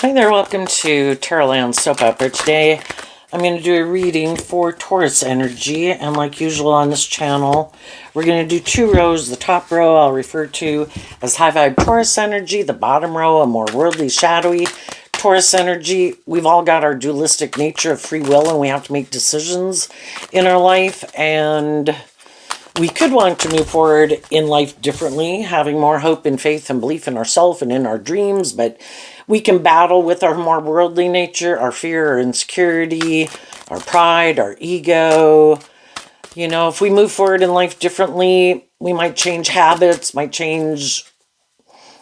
Hi there, welcome to Tarotland Soap Opera. Today I'm going to do a reading for Taurus energy, and like usual on this channel, we're going to do two rows. The top row I'll refer to as high vibe Taurus energy, the bottom row a more worldly, shadowy Taurus energy. We've all got our dualistic nature of free will, and we have to make decisions in our life, and we could want to move forward in life differently, having more hope and faith and belief in ourselves and in our dreams, but we can battle with our more worldly nature, our fear, our insecurity, our pride, our ego. You know, if we move forward in life differently, we might change habits, might change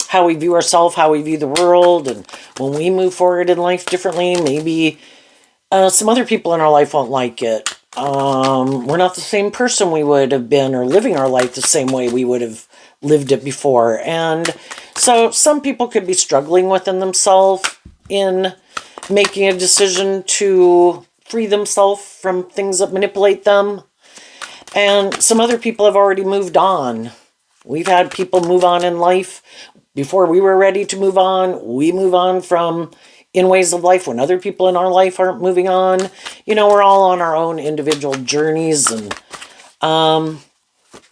how we view ourselves, how we view the world. And when we move forward in life differently, maybe some other people in our life won't like it. We're not the same person we would have been, or living our life the same way we would have lived it before. And so some people could be struggling within themselves in making a decision to free themselves from things that manipulate them. And some other people have already moved on. We've had people move on in life before we were ready to move on. We move on from in ways of life when other people in our life aren't moving on. You know, we're all on our own individual journeys, and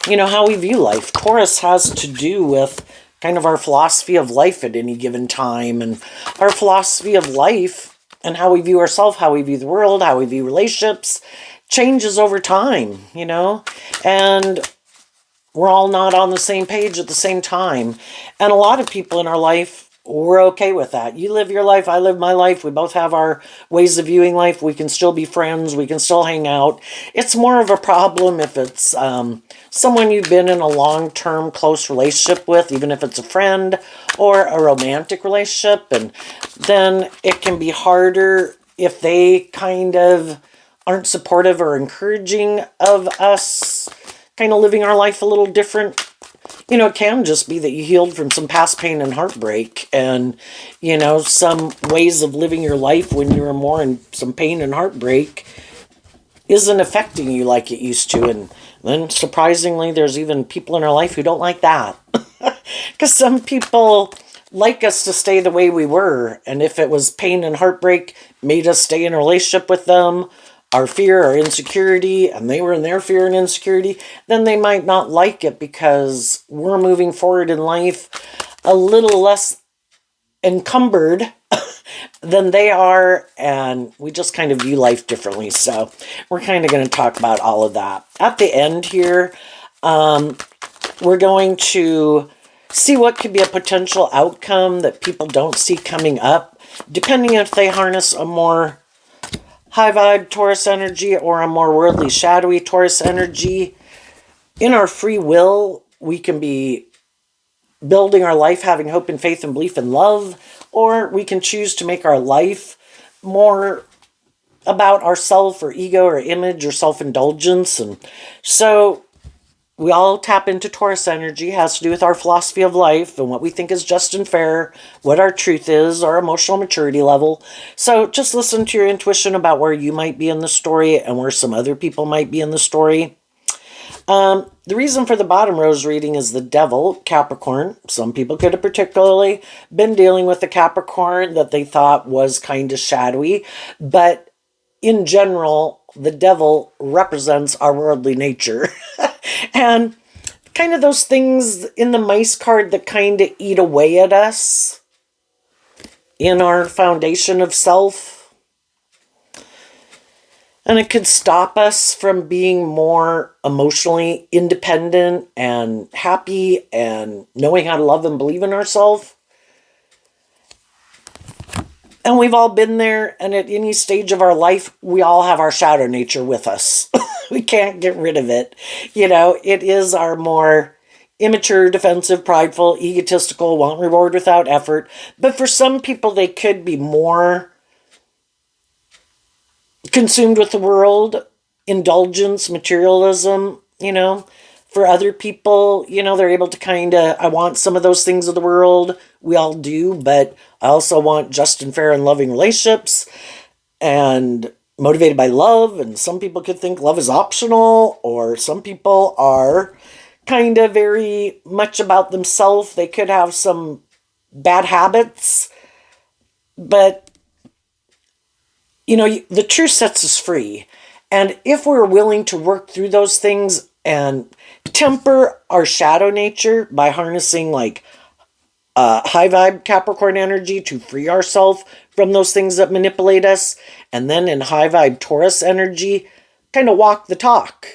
you know, how we view life. Taurus has to do with kind of our philosophy of life at any given time, and our philosophy of life and how we view ourselves, how we view the world, how we view relationships changes over time, you know, and we're all not on the same page at the same time. And a lot of people in our life, we're okay with that. You live your life, I live my life. We both have our ways of viewing life. We can still be friends. We can still hang out. It's more of a problem if it's someone you've been in a long-term close relationship with, even if it's a friend or a romantic relationship. And then it can be harder if they kind of aren't supportive or encouraging of us kind of living our life a little different. You know, it can just be that you healed from some past pain and heartbreak, and, you know, some ways of living your life when you were more in some pain and heartbreak isn't affecting you like it used to. And then surprisingly, there's even people in our life who don't like that. Because some people like us to stay the way we were, and if it was pain and heartbreak made us stay in a relationship with them, our fear, our insecurity, and they were in their fear and insecurity, then they might not like it because we're moving forward in life a little less encumbered than they are, and we just kind of view life differently. So we're kind of going to talk about all of that. At the end here, we're going to see what could be a potential outcome that people don't see coming up, depending if they harness a more high vibe Taurus energy or a more worldly, shadowy Taurus energy. In our free will, we can be building our life, having hope and faith and belief and love, or we can choose to make our life more about ourself or ego or image or self-indulgence. And so we all tap into Taurus energy. It has to do with our philosophy of life and what we think is just and fair, what our truth is, our emotional maturity level. So just listen to your intuition about where you might be in the story and where some other people might be in the story. The reason for the bottom rose reading is the Devil, Capricorn. Some people could have particularly been dealing with the Capricorn that they thought was kind of shadowy, but in general, the Devil represents our worldly nature. And kind of those things in the mice card that kind of eat away at us in our foundation of self. And it could stop us from being more emotionally independent and happy and knowing how to love and believe in ourselves. And we've all been there, and at any stage of our life, we all have our shadow nature with us. We can't get rid of it. You know, it is our more immature, defensive, prideful, egotistical, want reward without effort. But for some people, they could be more consumed with the world, indulgence, materialism, you know. For other people, you know, they're able to kind of, I want some of those things of the world. We all do, but I also want just and fair and loving relationships and motivated by love. And some people could think love is optional, or some people are kind of very much about themselves. They could have some bad habits But, the truth sets us free. And if we're willing to work through those things and temper our shadow nature by harnessing like high vibe Capricorn energy to free ourselves from those things that manipulate us, and then in high vibe Taurus energy, kind of walk the talk.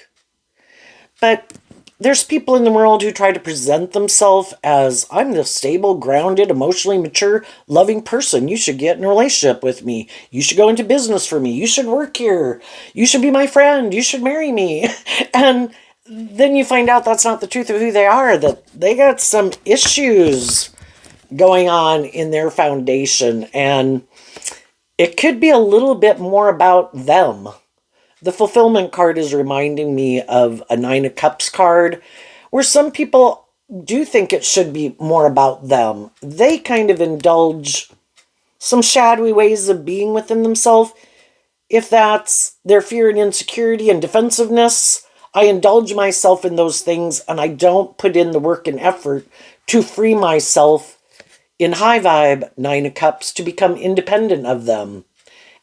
But there's people in the world who try to present themselves as, I'm the stable, grounded, emotionally mature, loving person. You should get in a relationship with me. You should go into business for me. You should work here. You should be my friend. You should marry me. And then you find out that's not the truth of who they are, that they got some issues going on in their foundation. And it could be a little bit more about them. The fulfillment card is reminding me of a Nine of Cups card, where some people do think it should be more about them. They kind of indulge some shadowy ways of being within themselves. If that's their fear and insecurity and defensiveness, I indulge myself in those things and I don't put in the work and effort to free myself in high vibe Nine of Cups to become independent of them.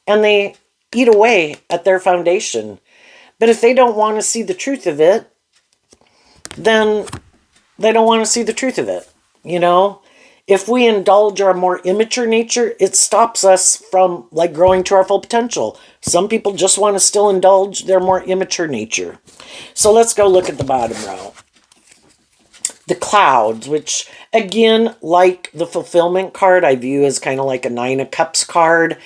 And they eat away at their foundation. But if they don't want to see the truth of it, then they don't want to see the truth of it. If we indulge our more immature nature, it stops us from growing to our full potential. Some people just want to still indulge their more immature nature. So let's go look at the bottom row. The clouds, which again, like the fulfillment card, I view as kind of like a Nine of Cups card.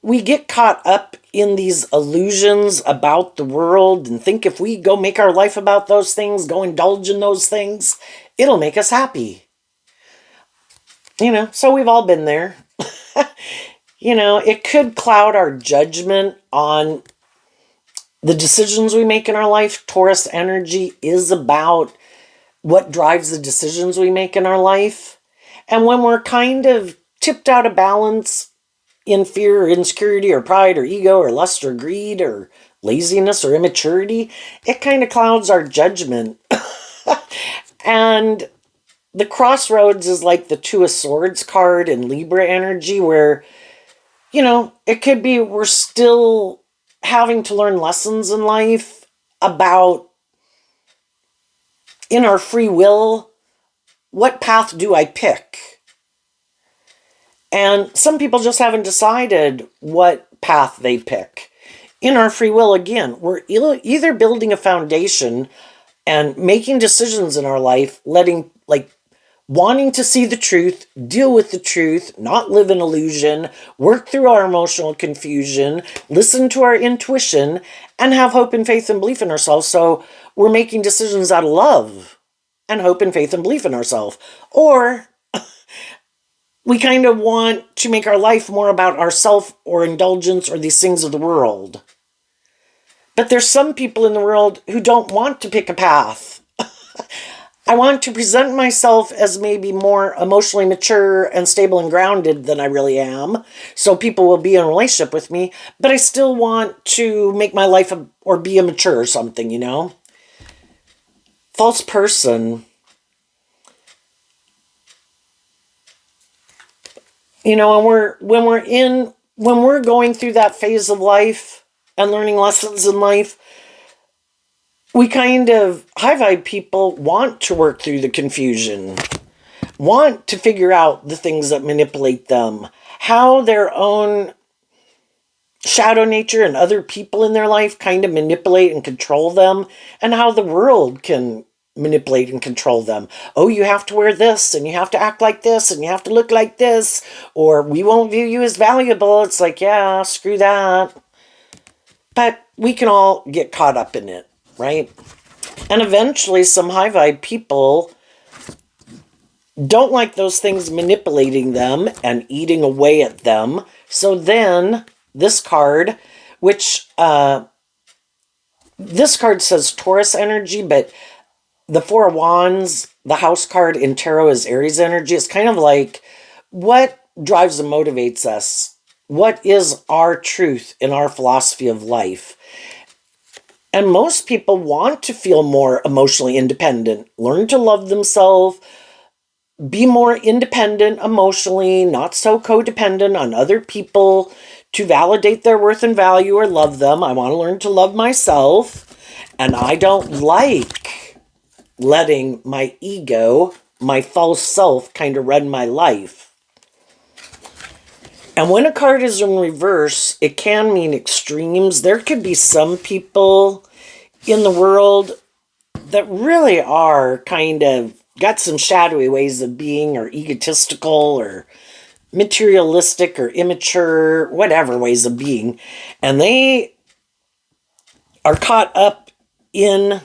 We get caught up in these illusions about the world and think if we go make our life about those things, go indulge in those things, it'll make us happy. So we've all been there. It could cloud our judgment on the decisions we make in our life. Taurus energy is about what drives the decisions we make in our life. And when we're kind of tipped out of balance in fear or insecurity or pride or ego or lust or greed or laziness or immaturity, it kind of clouds our judgment. And the crossroads is like the Two of Swords card in Libra energy, where, it could be we're still having to learn lessons in life about, in our free will, what path do I pick? And some people just haven't decided what path they pick. In our free will, again, we're either building a foundation and making decisions in our life, wanting to see the truth, deal with the truth, not live in illusion, work through our emotional confusion, listen to our intuition, and have hope and faith and belief in ourselves. So we're making decisions out of love and hope and faith and belief in ourselves. Or we kind of want to make our life more about ourself or indulgence or these things of the world. But there's some people in the world who don't want to pick a path. I want to present myself as maybe more emotionally mature and stable and grounded than I really am, so people will be in a relationship with me, but I still want to make my life or be immature or something, False person. When we're going through that phase of life and learning lessons in life, we kind of, high vibe people want to work through the confusion, want to figure out the things that manipulate them, how their own shadow nature and other people in their life kind of manipulate and control them, and how the world can manipulate and control them. Oh, you have to wear this, and you have to act like this, and you have to look like this, or we won't view you as valuable. It's like, yeah, screw that. But we can all get caught up in it, right? And eventually some high vibe people don't like those things manipulating them and eating away at them. So then this card, which this card says Taurus energy, but the Four of Wands, the house card in tarot, is Aries energy. It's kind of like what drives and motivates us. What is our truth in our philosophy of life? And most people want to feel more emotionally independent, learn to love themselves, be more independent emotionally, not so codependent on other people to validate their worth and value or love them. I want to learn to love myself. And I don't like letting my ego, my false self, kind of run my life. And when a card is in reverse, it can mean extremes. There could be some people in the world that really are kind of got some shadowy ways of being, or egotistical, or materialistic, or immature, whatever ways of being. And they are caught up in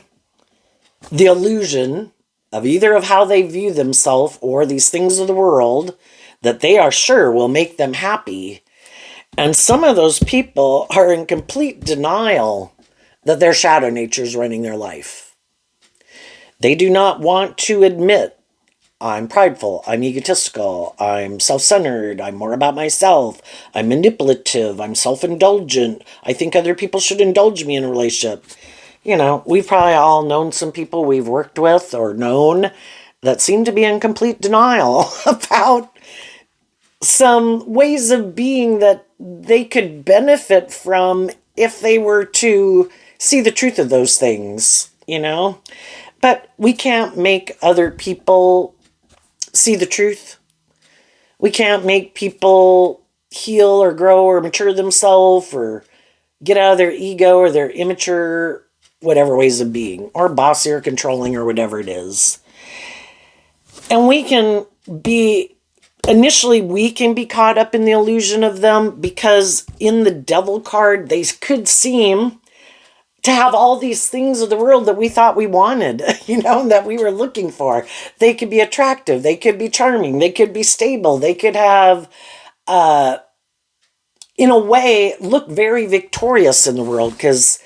the illusion of either of how they view themselves or these things of the world that they are sure will make them happy. And some of those people are in complete denial that their shadow nature is running their life. They do not want to admit, I'm prideful, I'm egotistical, I'm self-centered, I'm more about myself, I'm manipulative, I'm self-indulgent, I think other people should indulge me in a relationship. You know, we've probably all known some people we've worked with or known that seem to be in complete denial about some ways of being that they could benefit from if they were to see the truth of those things, you know? But we can't make other people see the truth. We can't make people heal or grow or mature themselves or get out of their ego or their immature, whatever ways of being, or bossy or controlling or whatever it is. And we can be, initially we can be caught up in the illusion of them because in the devil card, they could seem to have all these things of the world that we thought we wanted, you know, that we were looking for. They could be attractive. They could be charming. They could be stable. They could have, in a way, look very victorious in the world, because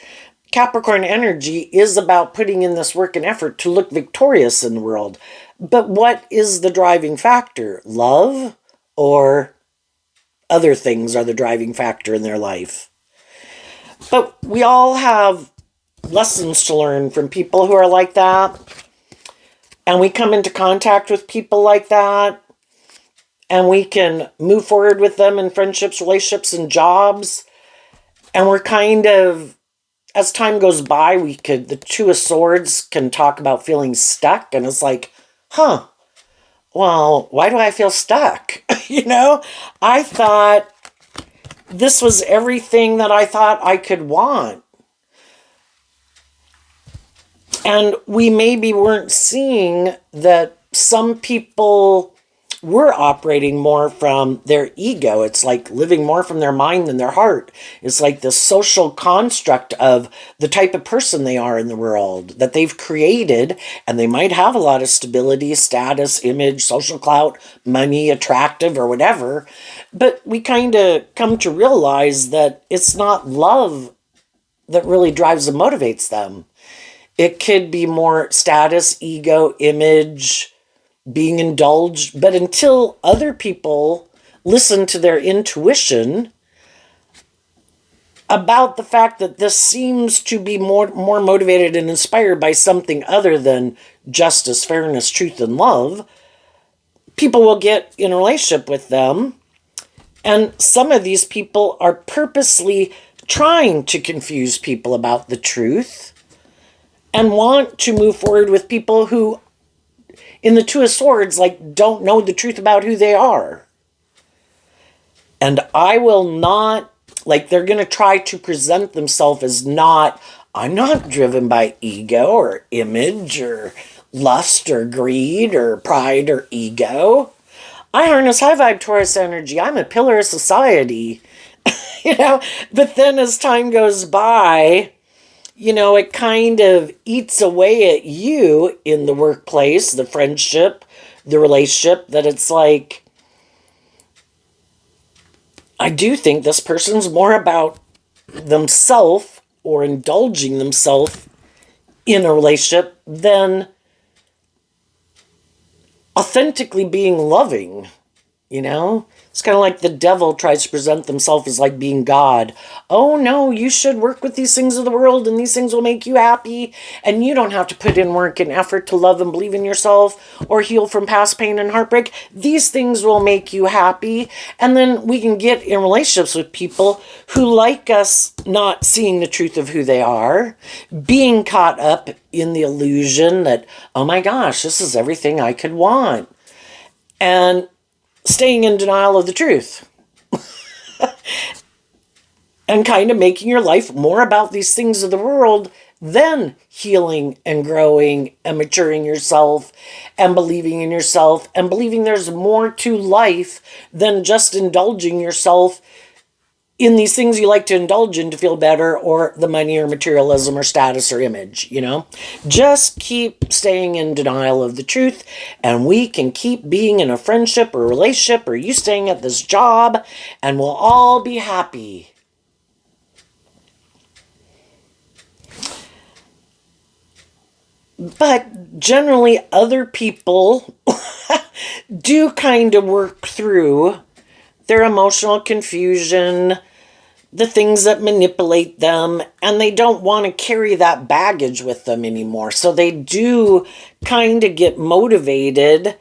Capricorn energy is about putting in this work and effort to look victorious in the world. But what is the driving factor? Love or other things are the driving factor in their life? But we all have lessons to learn from people who are like that. And we come into contact with people like that. And we can move forward with them in friendships, relationships, and jobs. And we're kind of, as time goes by, the Two of Swords can talk about feeling stuck. And it's like, well, why do I feel stuck? You know, I thought this was everything that I thought I could want. And we maybe weren't seeing that some people were operating more from their ego. It's like living more from their mind than their heart. It's like the social construct of the type of person they are in the world that they've created. And they might have a lot of stability, status, image, social clout, money, attractive, or whatever. But we kind of come to realize that it's not love that really drives and motivates them. It could be more status, ego, image, being indulged. But until other people listen to their intuition about the fact that this seems to be more motivated and inspired by something other than justice, fairness, truth, and love, people will get in a relationship with them. And some of these people are purposely trying to confuse people about the truth and want to move forward with people who, in the Two of Swords, like, don't know the truth about who they are. And I will not, like, they're going to try to present themselves as not, I'm not driven by ego or image or lust or greed or pride or ego. I harness high vibe Taurus energy. I'm a pillar of society. You know, but then as time goes by, you know, it kind of eats away at you in the workplace, the friendship, the relationship, that it's like, I do think this person's more about themselves or indulging themselves in a relationship than authentically being loving. You know, it's kind of like the devil tries to present themselves as like being God. Oh no, you should work with these things of the world and these things will make you happy. And you don't have to put in work and effort to love and believe in yourself or heal from past pain and heartbreak. These things will make you happy. And then we can get in relationships with people who like us not seeing the truth of who they are, being caught up in the illusion that, oh my gosh, this is everything I could want. And staying in denial of the truth and kind of making your life more about these things of the world than healing and growing and maturing yourself and believing in yourself and believing there's more to life than just indulging yourself in these things you like to indulge in to feel better, or the money or materialism or status or image, you know? Just keep staying in denial of the truth, and we can keep being in a friendship or relationship, or you staying at this job, and we'll all be happy. But generally, other people do kind of work through their emotional confusion, the things that manipulate them, and they don't want to carry that baggage with them anymore. So they do kind of get motivated.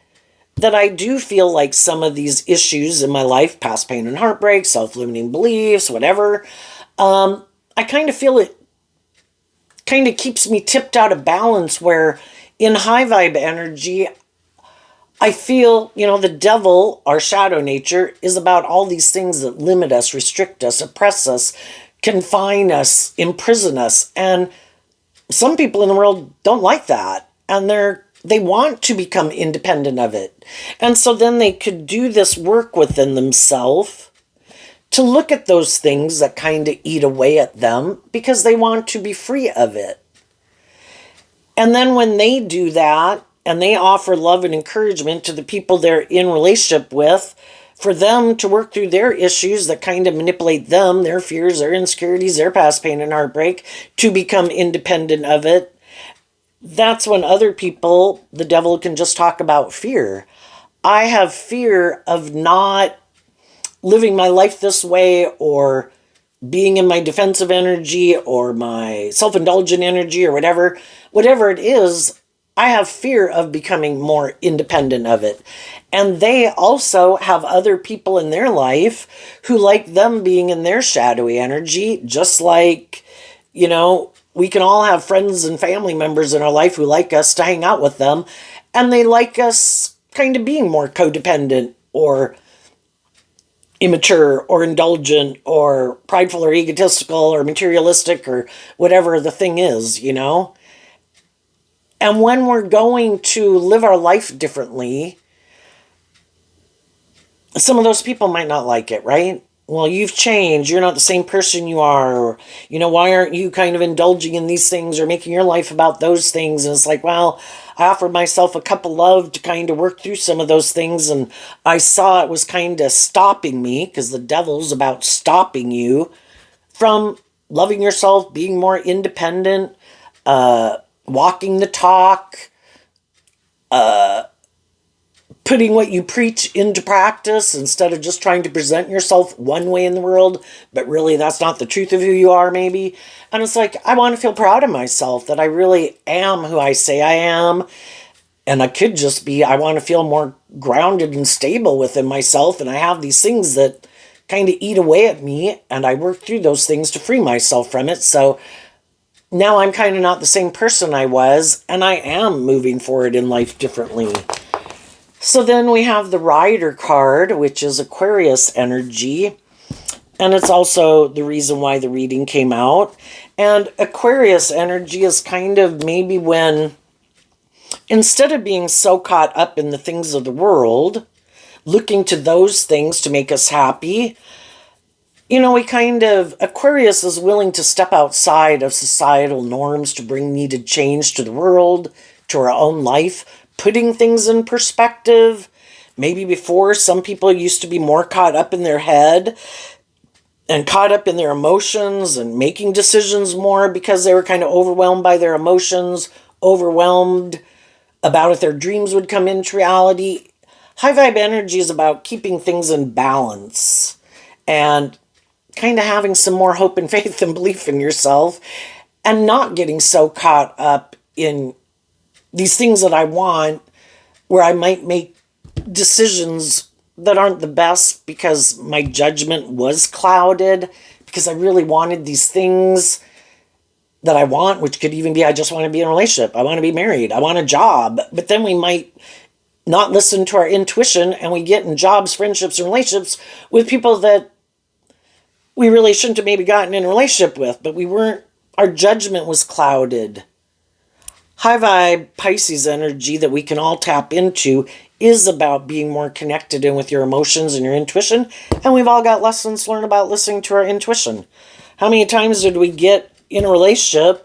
That I do feel like some of these issues in my life, past pain and heartbreak, self-limiting beliefs, whatever, I kind of feel it kind of keeps me tipped out of balance, where in high vibe energy, I feel, the devil, our shadow nature, is about all these things that limit us, restrict us, oppress us, confine us, imprison us. And some people in the world don't like that. And they want to become independent of it. And so then they could do this work within themselves to look at those things that kind of eat away at them because they want to be free of it. And then when they do that, and they offer love and encouragement to the people they're in relationship with, for them to work through their issues that kind of manipulate them, their fears, their insecurities, their past pain and heartbreak, to become independent of it. That's when other people, the devil can just talk about fear. I have fear of not living my life this way, or being in my defensive energy, or my self-indulgent energy, or whatever it is. I have fear of becoming more independent of it. And they also have other people in their life who like them being in their shadowy energy, just like, we can all have friends and family members in our life who like us to hang out with them, and they like us kind of being more codependent or immature or indulgent or prideful or egotistical or materialistic or whatever the thing is, And when we're going to live our life differently, some of those people might not like it, right? Well, you've changed. You're not the same person you are. Or, why aren't you kind of indulging in these things or making your life about those things? And it's like, well, I offered myself a cup of love to kind of work through some of those things. And I saw it was kind of stopping me, because the devil's about stopping you from loving yourself, being more independent, walking the talk, putting what you preach into practice instead of just trying to present yourself one way in the world, but really that's not the truth of who you are, maybe. And it's like, I want to feel proud of myself, that I really am who I say I am. And I could just be, I want to feel more grounded and stable within myself. And I have these things that kind of eat away at me, and I work through those things to free myself from it. So now I'm kind of not the same person I was, and I am moving forward in life differently. So then we have the Rider card, which is Aquarius energy. And it's also the reason why the reading came out. And Aquarius energy is kind of maybe when, instead of being so caught up in the things of the world, looking to those things to make us happy, Aquarius is willing to step outside of societal norms to bring needed change to the world, to our own life, putting things in perspective. Maybe before, some people used to be more caught up in their head and caught up in their emotions and making decisions more because they were kind of overwhelmed by their emotions, overwhelmed about if their dreams would come into reality. High vibe energy is about keeping things in balance and kind of having some more hope and faith and belief in yourself and not getting so caught up in these things that I want where I might make decisions that aren't the best because my judgment was clouded because I really wanted these things that I want, which could even be I just want to be in a relationship. I want to be married. I want a job. But then we might not listen to our intuition and we get in jobs, friendships, and relationships with people that we really shouldn't have maybe gotten in a relationship with, but our judgment was clouded. High vibe Pisces energy that we can all tap into is about being more connected in with your emotions and your intuition. And we've all got lessons to learn about listening to our intuition. How many times did we get in a relationship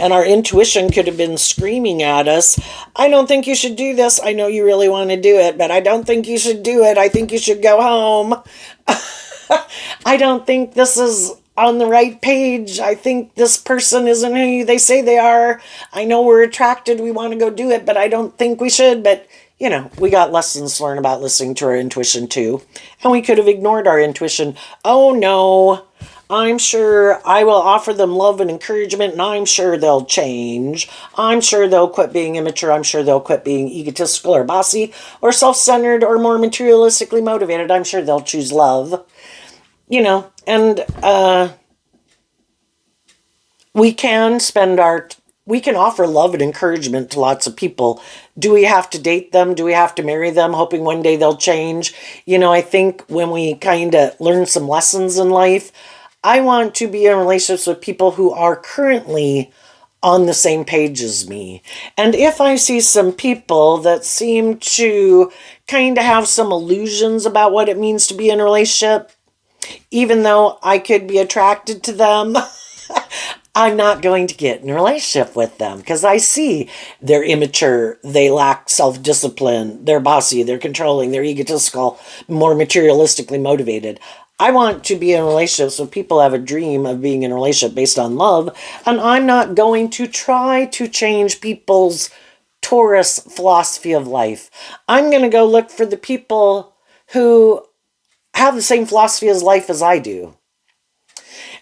and our intuition could have been screaming at us, I don't think you should do this. I know you really want to do it, but I don't think you should do it. I think you should go home. I don't think this is on the right page. I think this person isn't who they say they are. I know we're attracted. We want to go do it, but I don't think we should. But, we got lessons to learn about listening to our intuition too. And we could have ignored our intuition. Oh no, I'm sure I will offer them love and encouragement, and I'm sure they'll change. I'm sure they'll quit being immature. I'm sure they'll quit being egotistical or bossy or self-centered or more materialistically motivated. I'm sure they'll choose love. And we can offer love and encouragement to lots of people. Do we have to date them? Do we have to marry them, hoping one day they'll change? I think when we kind of learn some lessons in life, I want to be in relationships with people who are currently on the same page as me. And if I see some people that seem to kind of have some illusions about what it means to be in a relationship, even though I could be attracted to them, I'm not going to get in a relationship with them because I see they're immature, they lack self-discipline, they're bossy, they're controlling, they're egotistical, more materialistically motivated. I want to be in relationships with people who have a dream of being in a relationship based on love, and I'm not going to try to change people's Taurus philosophy of life. I'm going to go look for the people who have the same philosophy of life as I do.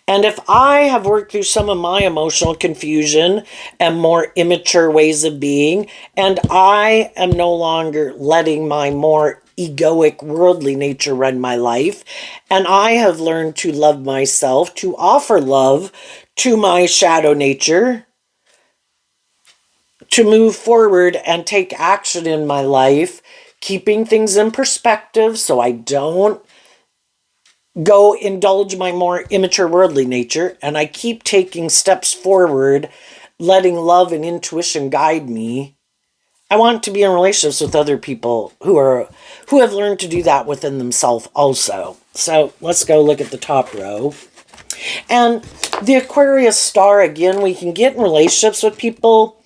And if I have worked through some of my emotional confusion and more immature ways of being, and I am no longer letting my more egoic, worldly nature run my life, and I have learned to love myself, to offer love to my shadow nature, to move forward and take action in my life, keeping things in perspective so I don't go indulge my more immature worldly nature, and I keep taking steps forward, letting love and intuition guide me. I want to be in relationships with other people who have learned to do that within themselves also. So let's go look at the top row. And the Aquarius star, again, we can get in relationships with people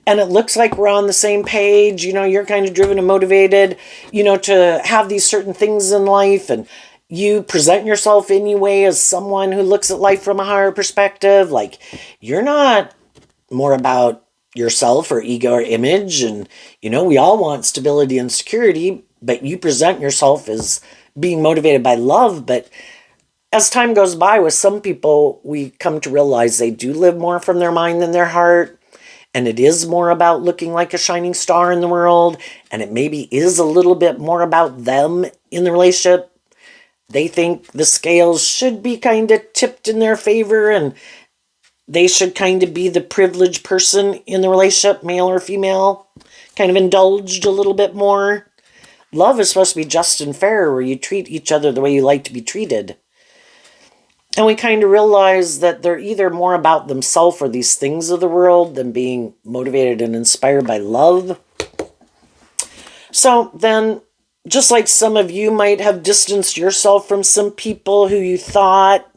and it looks like we're on the same page. You're kind of driven and motivated, to have these certain things in life, and you present yourself anyway as someone who looks at life from a higher perspective. Like, you're not more about yourself or ego or image. And, we all want stability and security, but you present yourself as being motivated by love. But as time goes by with some people, we come to realize they do live more from their mind than their heart. And it is more about looking like a shining star in the world. And it maybe is a little bit more about them in the relationship. They think the scales should be kind of tipped in their favor and they should kind of be the privileged person in the relationship, male or female, kind of indulged a little bit more. Love is supposed to be just and fair, where you treat each other the way you like to be treated. And we kind of realize that they're either more about themselves or these things of the world than being motivated and inspired by love. So then, just like some of you might have distanced yourself from some people who you thought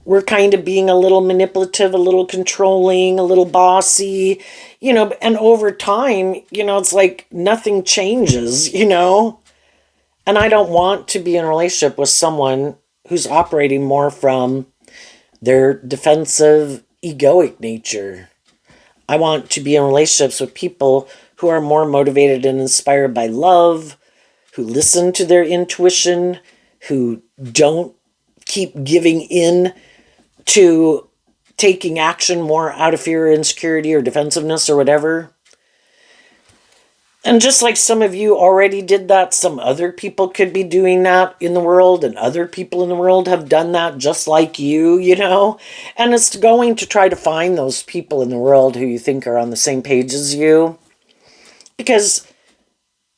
were kind of being a little manipulative, a little controlling, a little bossy, and over time, it's like nothing changes, And I don't want to be in a relationship with someone who's operating more from their defensive, egoic nature. I want to be in relationships with people who are more motivated and inspired by love, who listen to their intuition, who don't keep giving in to taking action more out of fear or insecurity or defensiveness or whatever. And just like some of you already did that, some other people could be doing that in the world, and other people in the world have done that just like you, you know? And it's going to try to find those people in the world who you think are on the same page as you. Because,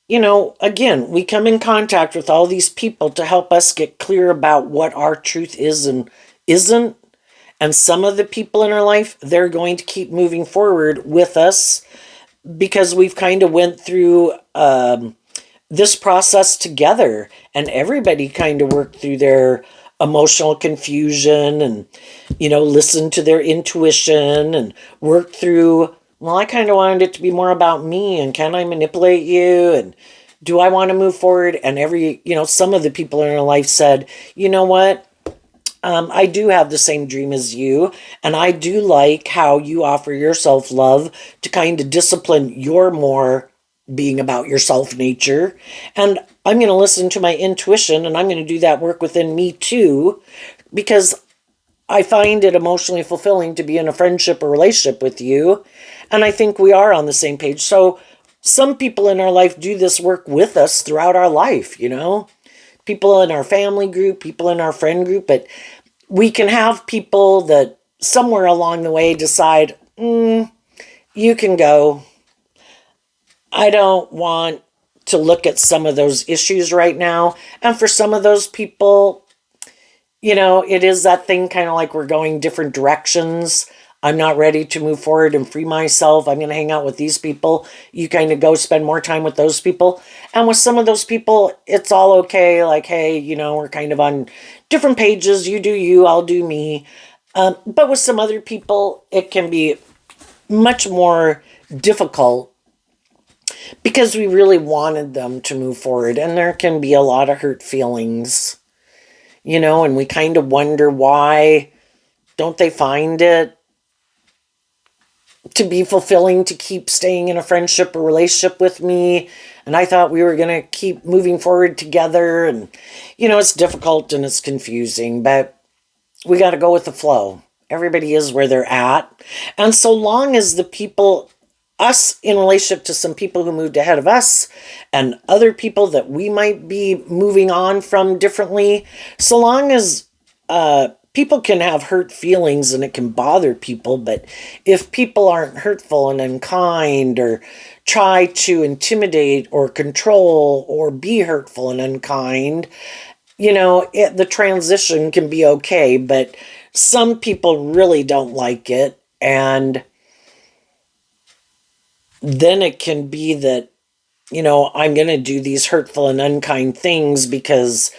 you know, again, we come in contact with all these people to help us get clear about what our truth is and isn't. And some of the people in our life, they're going to keep moving forward with us because we've kind of went through this process together, and everybody kind of worked through their emotional confusion and, you know, listened to their intuition and worked through, well, I kind of wanted it to be more about me, and can I manipulate you, and do I want to move forward? And some of the people in our life said, you know what? I do have the same dream as you, and I do like how you offer yourself love to kind of discipline your more being about yourself nature. And I'm going to listen to my intuition, and I'm going to do that work within me too, because I find it emotionally fulfilling to be in a friendship or relationship with you. And I think we are on the same page. So some people in our life do this work with us throughout our life, you know? People in our family group, people in our friend group, but we can have people that somewhere along the way decide, you can go. I don't want to look at some of those issues right now. And for some of those people, you know, it is that thing kind of like we're going different directions. I'm not ready to move forward and free myself. I'm going to hang out with these people. You kind of go spend more time with those people. And with some of those people, it's all okay. Like, hey, you know, we're kind of on different pages. You do you, I'll do me. But with some other people, it can be much more difficult because we really wanted them to move forward. And there can be a lot of hurt feelings, you know, and we kind of wonder why don't they find it to be fulfilling to keep staying in a friendship or relationship with me, and I thought we were going to keep moving forward together. And you know, it's difficult and it's confusing, but we got to go with the flow. Everybody is where they're at, and so long as the people, us in relationship to some people who moved ahead of us and other people that we might be moving on from differently, so long as people can have hurt feelings and it can bother people, but if people aren't hurtful and unkind or try to intimidate or control or be hurtful and unkind, you know, the transition can be okay, but some people really don't like it. And then it can be that, you know, I'm going to do these hurtful and unkind things because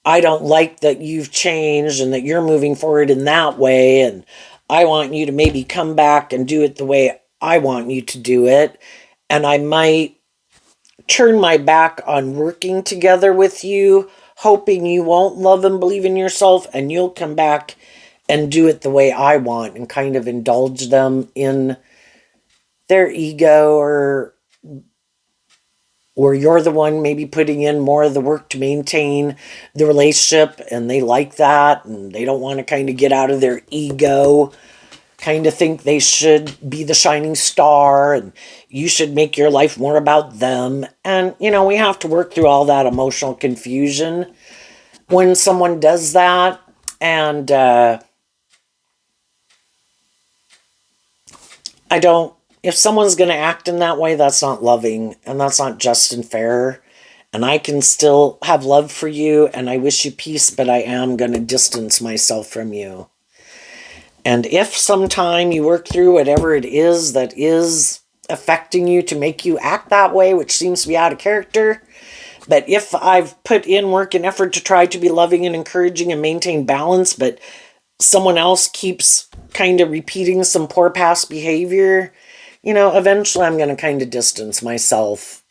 I don't like that you've changed and that you're moving forward in that way. And I want you to maybe come back and do it the way I want you to do it. And I might turn my back on working together with you, hoping you won't love and believe in yourself and you'll come back and do it the way I want and kind of indulge them in their ego, or you're the one maybe putting in more of the work to maintain the relationship and they like that and they don't want to kind of get out of their ego, kind of think they should be the shining star and you should make your life more about them. And, you know, we have to work through all that emotional confusion when someone does that. And if someone's going to act in that way, that's not loving and that's not just and fair. And I can still have love for you and I wish you peace, but I am going to distance myself from you. And if sometime you work through whatever it is that is affecting you to make you act that way, which seems to be out of character, but if I've put in work and effort to try to be loving and encouraging and maintain balance, but someone else keeps kind of repeating some poor past behavior, you know, eventually I'm going to kind of distance myself.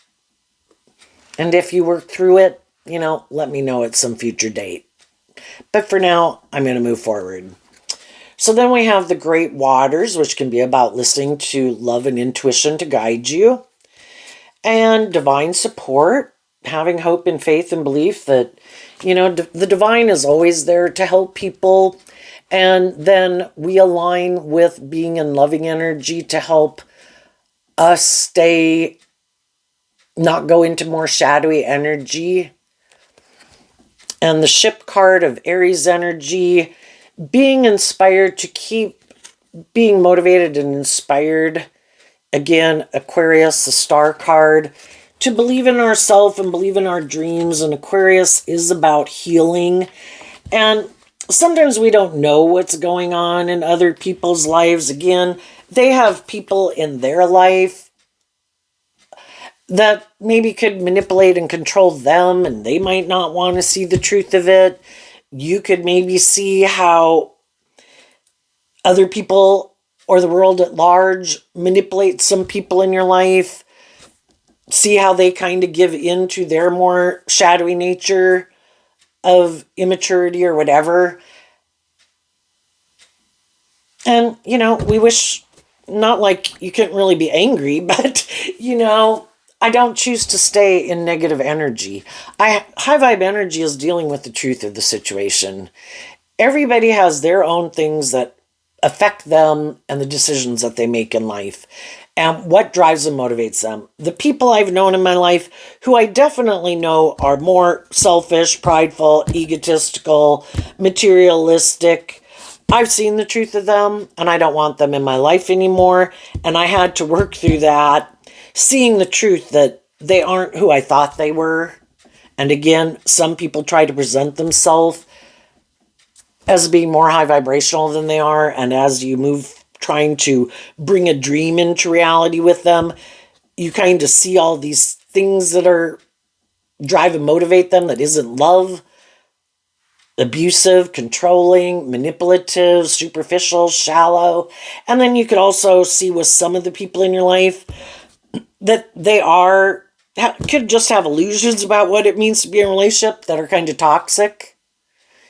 And if you work through it, you know, let me know at some future date. But for now, I'm going to move forward. So then we have the great waters, which can be about listening to love and intuition to guide you. and divine support, having hope and faith and belief that, the divine is always there to help people. And then we align with being in loving energy to help us not go into more shadowy energy. And the ship card of Aries energy, being inspired to keep being motivated and inspired. Again, Aquarius, the star card, to believe in ourselves and believe in our dreams. And Aquarius is about healing. And sometimes we don't know what's going on in other people's lives. Again, they have people in their life that maybe could manipulate and control them, and they might not want to see the truth of it. You could maybe see how other people or the world at large manipulate some people in your life. See how they kind of give in to their more shadowy nature of immaturity or whatever. And, we wish, not like you couldn't really be angry, but, I don't choose to stay in negative energy. High vibe energy is dealing with the truth of the situation. Everybody has their own things that affect them and the decisions that they make in life and what drives and motivates them. The people I've known in my life who I definitely know are more selfish, prideful, egotistical, materialistic. I've seen the truth of them and I don't want them in my life anymore. And I had to work through that, seeing the truth that they aren't who I thought they were. And again, some people try to present themselves as being more high vibrational than they are. And as you move trying to bring a dream into reality with them, you kind of see all these things that are drive and motivate them that isn't love. Abusive, controlling, manipulative, superficial, shallow. And then you could also see with some of the people in your life that they could just have illusions about what it means to be in a relationship that are kind of toxic.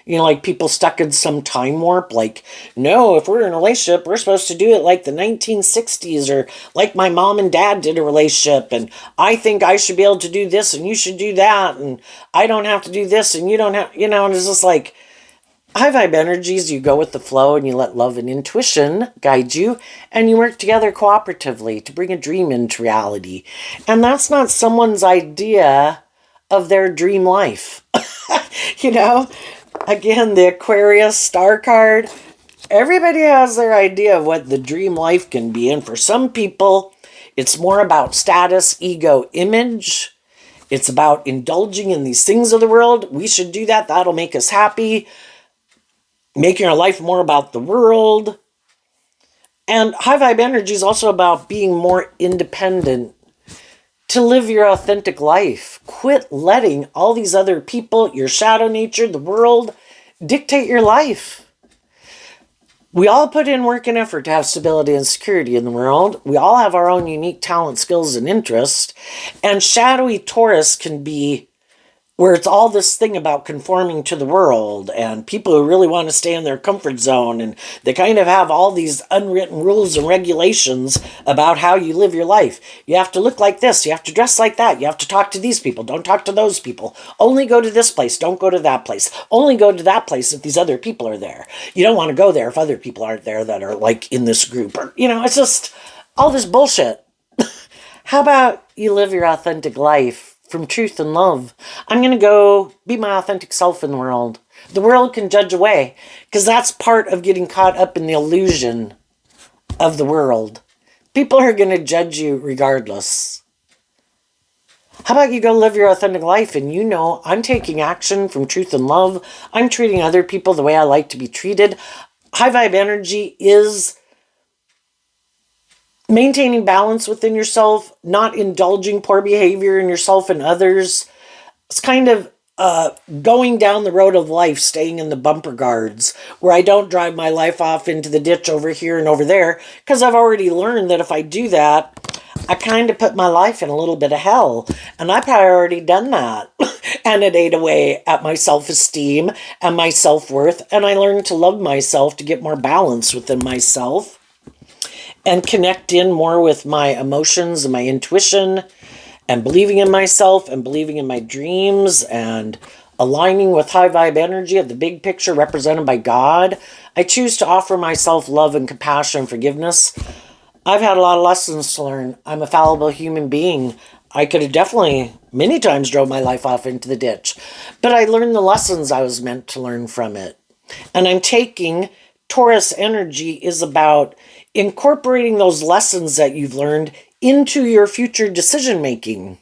Like people stuck in some time warp. Like, no, if we're in a relationship, we're supposed to do it like the 1960s or like my mom and dad did a relationship. And I think I should be able to do this and you should do that. And I don't have to do this and you don't have, and it's just like high vibe energies. You go with the flow and you let love and intuition guide you and you work together cooperatively to bring a dream into reality. And that's not someone's idea of their dream life. Again, the Aquarius star card, everybody has their idea of what the dream life can be. And for some people, it's more about status, ego, image. It's about indulging in these things of the world. We should do that. That'll make us happy. Making our life more about the world. And high vibe energy is also about being more independent. To live your authentic life. Quit letting all these other people, your shadow nature, the world, dictate your life. We all put in work and effort to have stability and security in the world. We all have our own unique talent, skills, and interests. And shadowy Taurus can be where it's all this thing about conforming to the world and people who really want to stay in their comfort zone, and they kind of have all these unwritten rules and regulations about how you live your life. You have to look like this, you have to dress like that, you have to talk to these people, don't talk to those people, only go to this place, don't go to that place, only go to that place if these other people are there. You don't want to go there if other people aren't there that are like in this group, or it's just all this bullshit. How about you live your authentic life from truth and love? I'm going to go be my authentic self in the world. The world can judge away, because that's part of getting caught up in the illusion of the world. People are going to judge you regardless. How about you go live your authentic life and I'm taking action from truth and love. I'm treating other people the way I like to be treated. High vibe energy is maintaining balance within yourself, not indulging poor behavior in yourself and others. It's kind of going down the road of life, staying in the bumper guards, where I don't drive my life off into the ditch over here and over there, because I've already learned that if I do that, I kind of put my life in a little bit of hell. And I've already done that. And it ate away at my self-esteem and my self-worth. And I learned to love myself to get more balance within myself and connect in more with my emotions and my intuition and believing in myself and believing in my dreams and aligning with high vibe energy of the big picture represented by God, I choose to offer myself love and compassion and forgiveness. I've had a lot of lessons to learn. I'm a fallible human being. I could have definitely many times drove my life off into the ditch, but I learned the lessons I was meant to learn from it. And I'm taking Taurus energy is about incorporating those lessons that you've learned into your future decision making.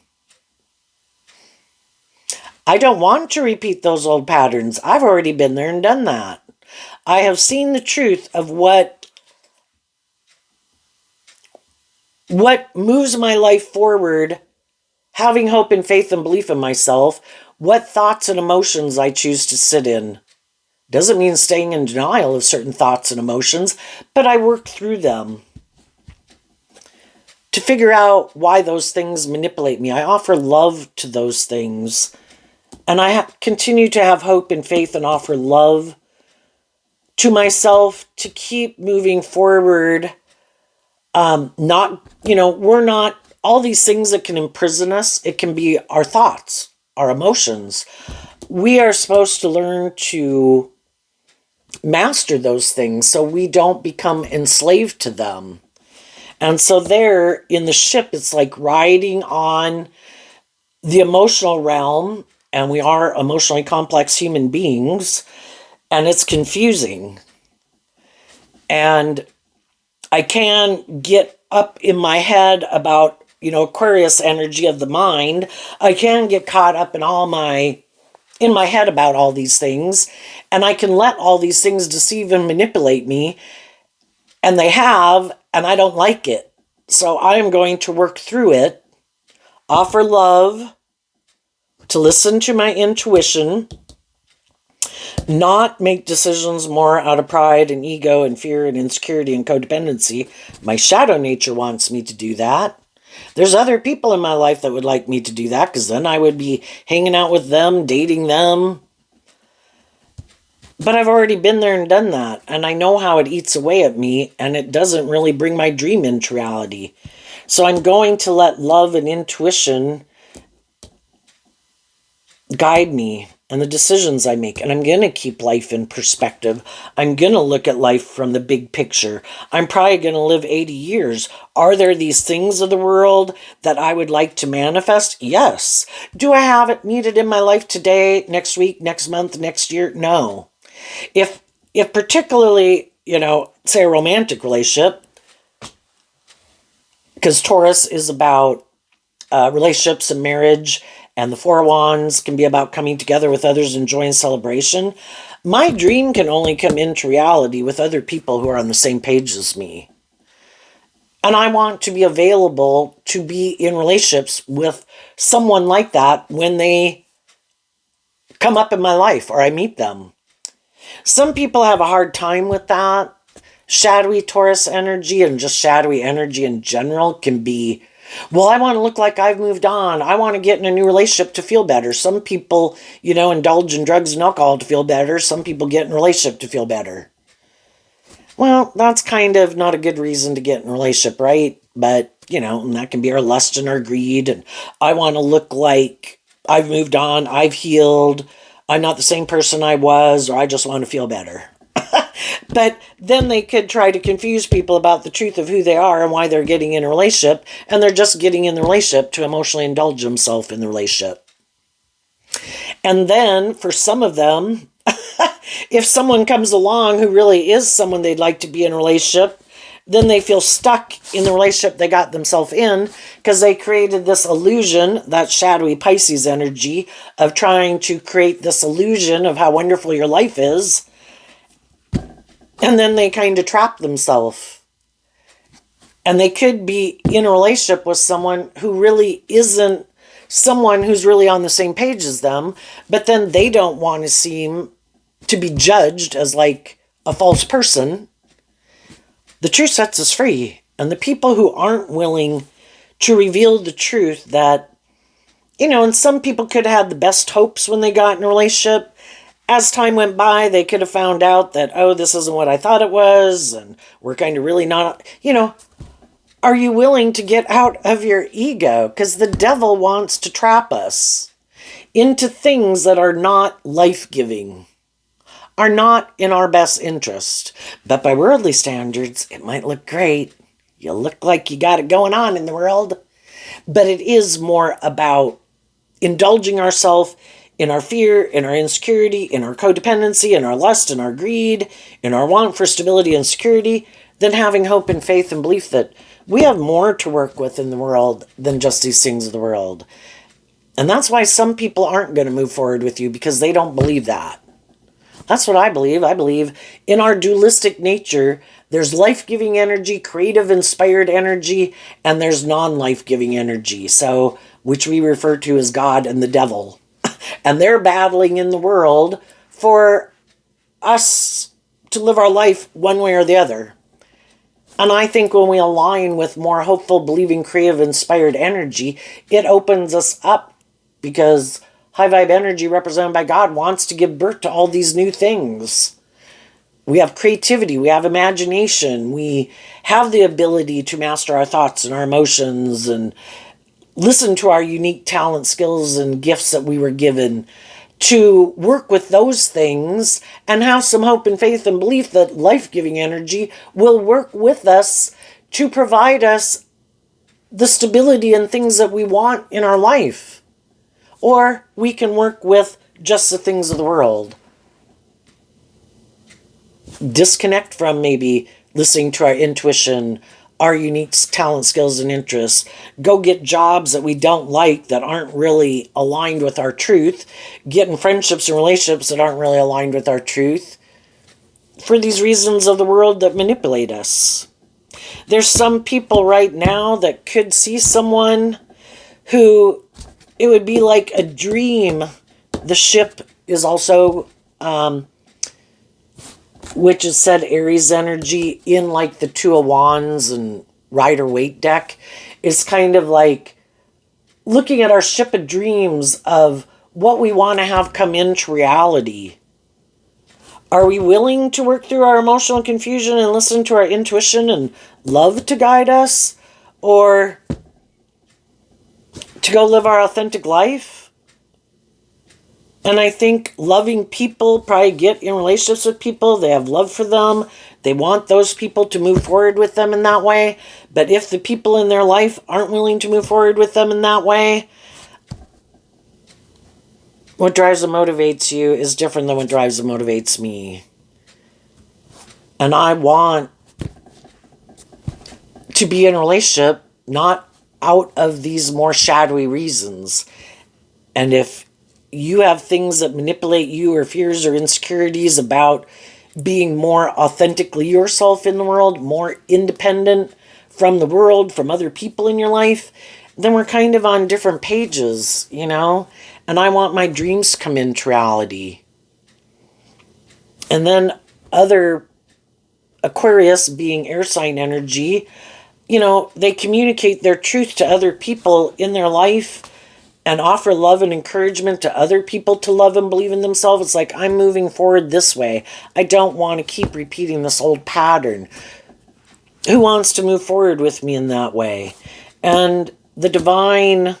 I don't want to repeat those old patterns. I've already been there and done that. I have seen the truth of what moves my life forward, having hope and faith and belief in myself, what thoughts and emotions I choose to sit in. Doesn't mean staying in denial of certain thoughts and emotions, but I work through them to figure out why those things manipulate me. I offer love to those things, and I continue to have hope and faith and offer love to myself to keep moving forward. We're not all these things that can imprison us. It can be our thoughts, our emotions. We are supposed to learn to master those things so we don't become enslaved to them. And so there in the ship, it's like riding on the emotional realm, and we are emotionally complex human beings, and it's confusing. And I can get up in my head about, Aquarius energy of the mind. I can get caught up in in my head about all these things, and I can let all these things deceive and manipulate me, and they have, and I don't like it. So I am going to work through it, offer love, to listen to my intuition, not make decisions more out of pride and ego and fear and insecurity and codependency. My shadow nature wants me to do that. There's other people in my life that would like me to do that, because then I would be hanging out with them, dating them. But I've already been there and done that, and I know how it eats away at me, and it doesn't really bring my dream into reality. So I'm going to let love and intuition guide me and the decisions I make. And I'm going to keep life in perspective. I'm going to look at life from the big picture. I'm probably going to live 80 years. Are there these things of the world that I would like to manifest? Yes. Do I have it needed in my life today, next week, next month, next year? No. If particularly, say a romantic relationship, because Taurus is about relationships and marriage, and the Four of Wands can be about coming together with others and joy and celebration. My dream can only come into reality with other people who are on the same page as me. And I want to be available to be in relationships with someone like that when they come up in my life or I meet them. Some people have a hard time with that. Shadowy Taurus energy and just shadowy energy in general can be, well, I want to look like I've moved on. I want to get in a new relationship to feel better. Some people, indulge in drugs and alcohol to feel better. Some people get in a relationship to feel better. Well, that's kind of not a good reason to get in a relationship, right? But, and that can be our lust and our greed. And I want to look like I've moved on, I've healed, I'm not the same person I was, or I just want to feel better. But then they could try to confuse people about the truth of who they are and why they're getting in a relationship, and they're just getting in the relationship to emotionally indulge themselves in the relationship. And then for some of them, if someone comes along who really is someone they'd like to be in a relationship, then they feel stuck in the relationship they got themselves in because they created this illusion, that shadowy Pisces energy of trying to create this illusion of how wonderful your life is. And then they kind of trap themselves. And they could be in a relationship with someone who really isn't someone who's really on the same page as them, but then they don't want to seem to be judged as like a false person. The truth sets us free. And the people who aren't willing to reveal the truth that, and some people could have had the best hopes when they got in a relationship. As time went by, they could have found out that, oh, this isn't what I thought it was, and we're kind of really not, Are you willing to get out of your ego? Because the devil wants to trap us into things that are not life-giving, are not in our best interest. But by worldly standards, it might look great. You look like you got it going on in the world. But it is more about indulging ourselves in our fear, in our insecurity, in our codependency, in our lust, in our greed, in our want for stability and security, than having hope and faith and belief that we have more to work with in the world than just these things of the world. And that's why some people aren't going to move forward with you, because they don't believe that. That's what I believe. I believe in our dualistic nature, there's life-giving energy, creative, inspired energy, and there's non-life-giving energy, so which we refer to as God and the devil. And they're battling in the world for us to live our life one way or the other. And I think when we align with more hopeful, believing, creative, inspired energy, it opens us up, because high vibe energy represented by God wants to give birth to all these new things. We have creativity, we have imagination, we have the ability to master our thoughts and our emotions and listen to our unique talent, skills, and gifts that we were given, to work with those things and have some hope and faith and belief that life-giving energy will work with us to provide us the stability and things that we want in our life. Or we can work with just the things of the world. Disconnect from maybe listening to our intuition, our unique talent, skills, and interests. Go get jobs that we don't like, that aren't really aligned with our truth. Get in friendships and relationships that aren't really aligned with our truth, for these reasons of the world that manipulate us. There's some people right now that could see someone who it would be like a dream. The ship is also, which is said Aries energy, in like the Two of Wands and Rider-Waite deck, is kind of like looking at our ship of dreams of what we want to have come into reality. Are we willing to work through our emotional confusion and listen to our intuition and love to guide us? Or to go live our authentic life? And I think loving people probably get in relationships with people. They have love for them. They want those people to move forward with them in that way. But if the people in their life aren't willing to move forward with them in that way, what drives and motivates you is different than what drives and motivates me. And I want to be in a relationship not out of these more shadowy reasons. And if you have things that manipulate you, or fears or insecurities about being more authentically yourself in the world, more independent from the world, from other people in your life, then we're kind of on different pages, you know? And I want my dreams to come into reality. And then other Aquarius, being air sign energy, you know, they communicate their truth to other people in their life and offer love and encouragement to other people to love and believe in themselves. It's like, I'm moving forward this way. I don't want to keep repeating this old pattern. Who wants to move forward with me in that way? And the divine,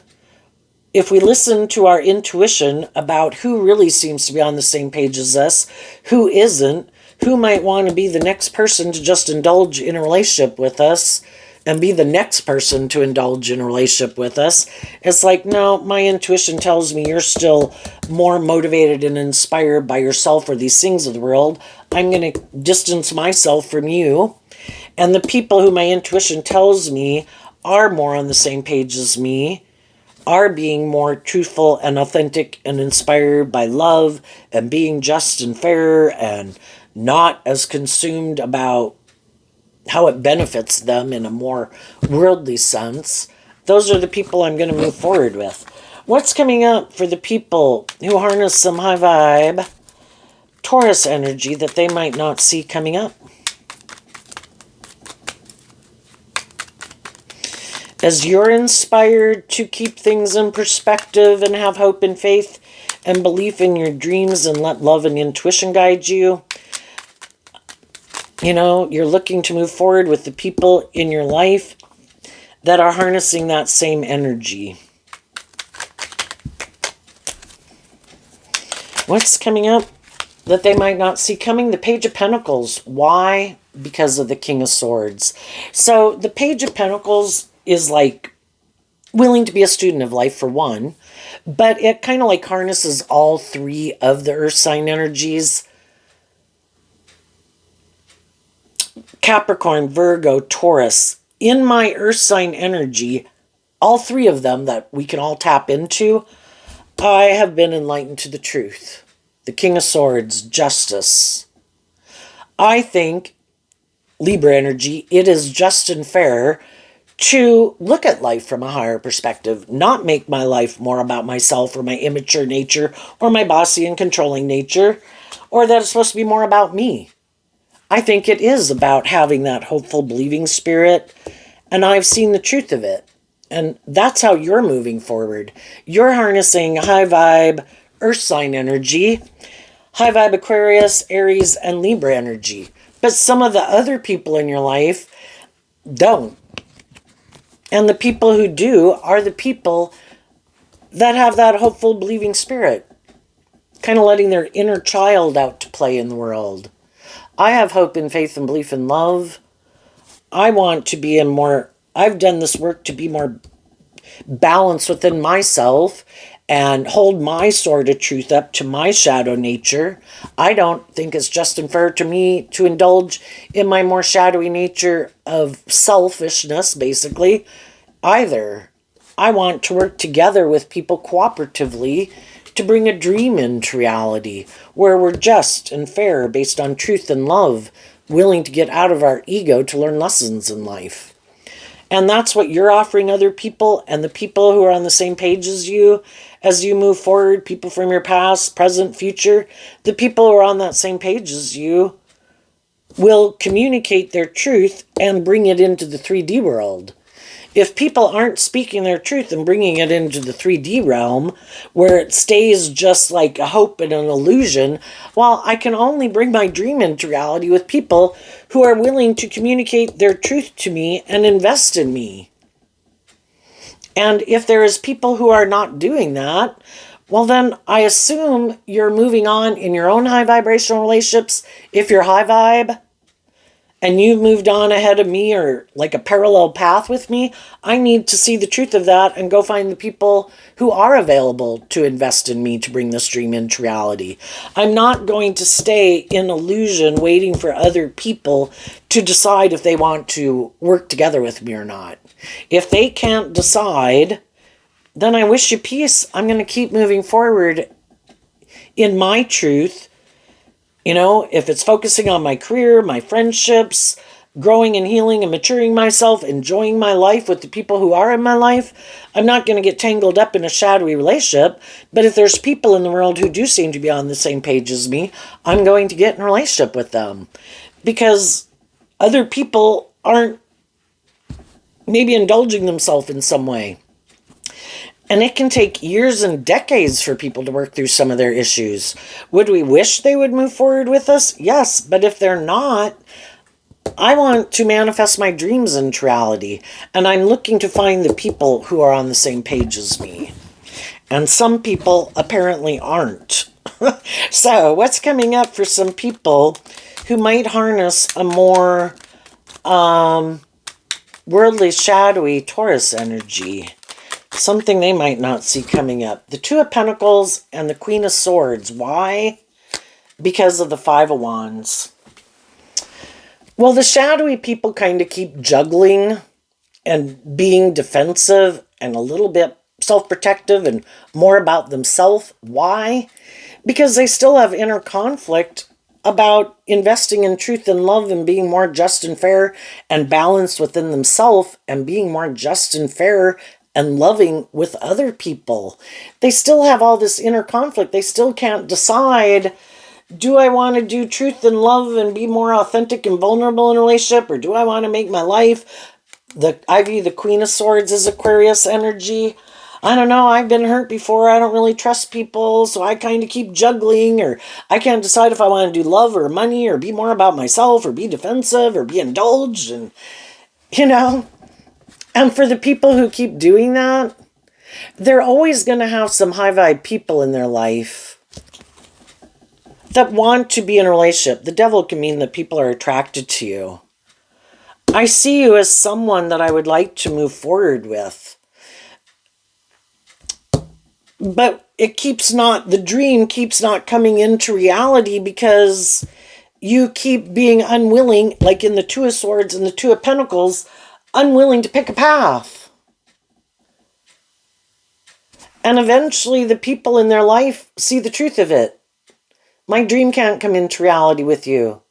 if we listen to our intuition about who really seems to be on the same page as us, who isn't, who might want to be the next person to just indulge in a relationship with us, and be the next person to indulge in a relationship with us. It's like, no, my intuition tells me you're still more motivated and inspired by yourself or these things of the world. I'm going to distance myself from you. And the people who my intuition tells me are more on the same page as me, are being more truthful and authentic and inspired by love and being just and fair and not as consumed about how it benefits them in a more worldly sense. Those are the people I'm going to move forward with. What's coming up for the people who harness some high vibe Taurus energy that they might not see coming up? As you're inspired to keep things in perspective and have hope and faith and belief in your dreams and let love and intuition guide you, you know, you're looking to move forward with the people in your life that are harnessing that same energy. What's coming up that they might not see coming? The Page of Pentacles. Why? Because of the King of Swords. So the Page of Pentacles is like willing to be a student of life for one, but it kind of like harnesses all three of the earth sign energies. Capricorn, Virgo, Taurus. In my earth sign energy, all three of them that we can all tap into, I have been enlightened to the truth. The King of Swords, justice. I think, Libra energy, it is just and fair to look at life from a higher perspective, not make my life more about myself or my immature nature or my bossy and controlling nature, or that it's supposed to be more about me. I think it is about having that hopeful, believing spirit, and I've seen the truth of it. And that's how you're moving forward. You're harnessing high vibe earth sign energy, high vibe Aquarius, Aries, and Libra energy. But some of the other people in your life don't. And the people who do are the people that have that hopeful, believing spirit, kind of letting their inner child out to play in the world. I have hope and faith and belief in love. I want to be I've done this work to be more balanced within myself and hold my sword of truth up to my shadow nature. I don't think it's just and fair to me to indulge in my more shadowy nature of selfishness, basically, either. I want to work together with people cooperatively to bring a dream into reality where we're just and fair based on truth and love, willing to get out of our ego to learn lessons in life. And that's what you're offering other people, and the people who are on the same page as you move forward, people from your past, present, future, the people who are on that same page as you will communicate their truth and bring it into the 3D world. If people aren't speaking their truth and bringing it into the 3D realm, where it stays just like a hope and an illusion, well, I can only bring my dream into reality with people who are willing to communicate their truth to me and invest in me. And if there is people who are not doing that, well, then I assume you're moving on in your own high vibrational relationships. If you're high vibe, and you've moved on ahead of me or like a parallel path with me, I need to see the truth of that and go find the people who are available to invest in me to bring this dream into reality. I'm not going to stay in illusion waiting for other people to decide if they want to work together with me or not. If they can't decide, then I wish you peace. I'm going to keep moving forward in my truth. You know, if it's focusing on my career, my friendships, growing and healing and maturing myself, enjoying my life with the people who are in my life, I'm not going to get tangled up in a shadowy relationship. But if there's people in the world who do seem to be on the same page as me, I'm going to get in a relationship with them. Because other people aren't maybe indulging themselves in some way. And it can take years and decades for people to work through some of their issues. Would we wish they would move forward with us? Yes, but if they're not, I want to manifest my dreams into reality. And I'm looking to find the people who are on the same page as me. And some people apparently aren't. So what's coming up for some people who might harness a more worldly, shadowy Taurus energy? Something they might not see coming up. The Two of Pentacles and the Queen of Swords. Why? Because of the Five of Wands. Well, the shadowy people kind of keep juggling and being defensive and a little bit self-protective and more about themselves. Why? Because they still have inner conflict about investing in truth and love and being more just and fair and balanced within themselves and being more just and fair and loving with other people. They still have all this inner conflict. They still can't decide, do I want to do truth and love and be more authentic and vulnerable in a relationship, or do I want to make my life, I view the Queen of Swords as Aquarius energy. I don't know, I've been hurt before, I don't really trust people, so I kind of keep juggling, or I can't decide if I want to do love or money, or be more about myself, or be defensive, or be indulged, and, you know, And for the people who keep doing that, they're always going to have some high vibe people in their life that want to be in a relationship. The devil can mean that people are attracted to you. I see you as someone that I would like to move forward with. But the dream keeps not coming into reality because you keep being unwilling, like in the Two of Swords and the Two of Pentacles, unwilling to pick a path. And eventually the people in their life see the truth of it. My dream can't come into reality with you.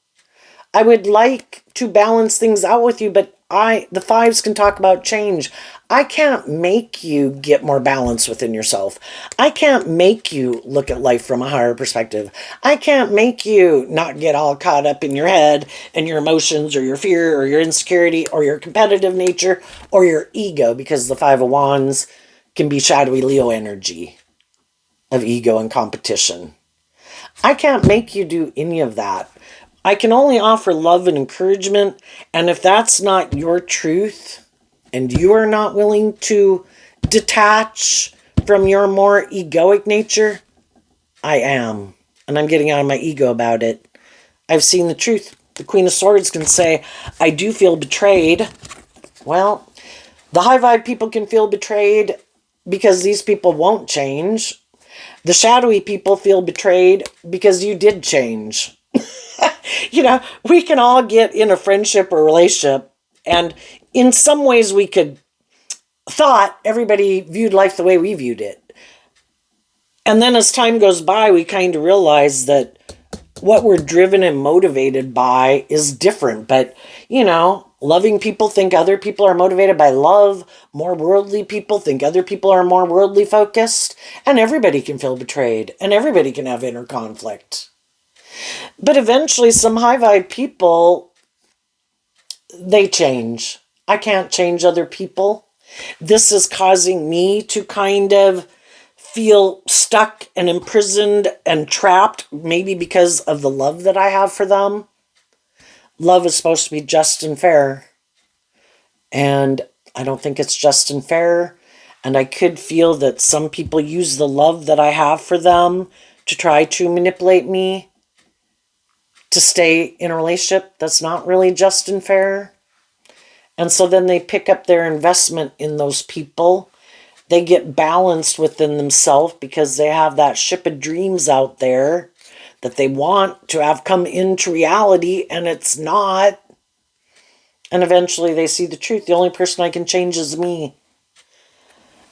I would like to balance things out with you, but the fives can talk about change. I can't make you get more balance within yourself. I can't make you look at life from a higher perspective. I can't make you not get all caught up in your head and your emotions or your fear or your insecurity or your competitive nature or your ego, because the Five of Wands can be shadowy Leo energy of ego and competition. I can't make you do any of that. I can only offer love and encouragement, and if that's not your truth, and you are not willing to detach from your more egoic nature, I am. And I'm getting out of my ego about it. I've seen the truth. The Queen of Swords can say, I do feel betrayed. Well, the high vibe people can feel betrayed because these people won't change. The shadowy people feel betrayed because you did change. We can all get in a friendship or relationship, and in some ways we could thought everybody viewed life the way we viewed it. And then as time goes by, we kind of realize that what we're driven and motivated by is different. But, loving people think other people are motivated by love. More worldly people think other people are more worldly focused. And everybody can feel betrayed. And everybody can have inner conflict. But eventually some high vibe people, they change. I can't change other people. This is causing me to kind of feel stuck and imprisoned and trapped, maybe because of the love that I have for them. Love is supposed to be just and fair. And I don't think it's just and fair. And I could feel that some people use the love that I have for them to try to manipulate me to stay in a relationship that's not really just and fair. And so then they pick up their investment in those people. They get balanced within themselves because they have that ship of dreams out there that they want to have come into reality, and it's not. And eventually they see the truth. The only person I can change is me.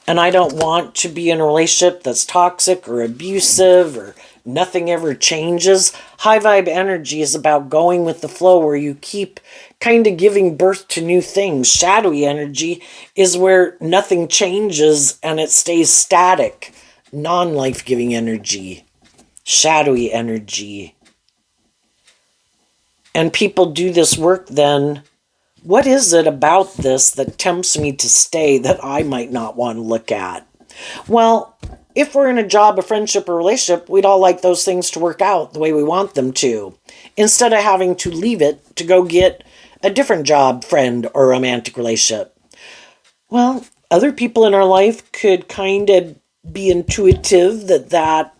And I don't want to be in a relationship that's toxic or abusive or nothing ever changes. High vibe energy is about going with the flow, where you keep kind of giving birth to new things. Shadowy energy is where nothing changes and it stays static. Non-life-giving energy. Shadowy energy. And people do this work then. What is it about this that tempts me to stay that I might not want to look at? Well, if we're in a job, a friendship, or relationship, we'd all like those things to work out the way we want them to, instead of having to leave it to go get a different job, friend, or romantic relationship. Well, other people in our life could kind of be intuitive that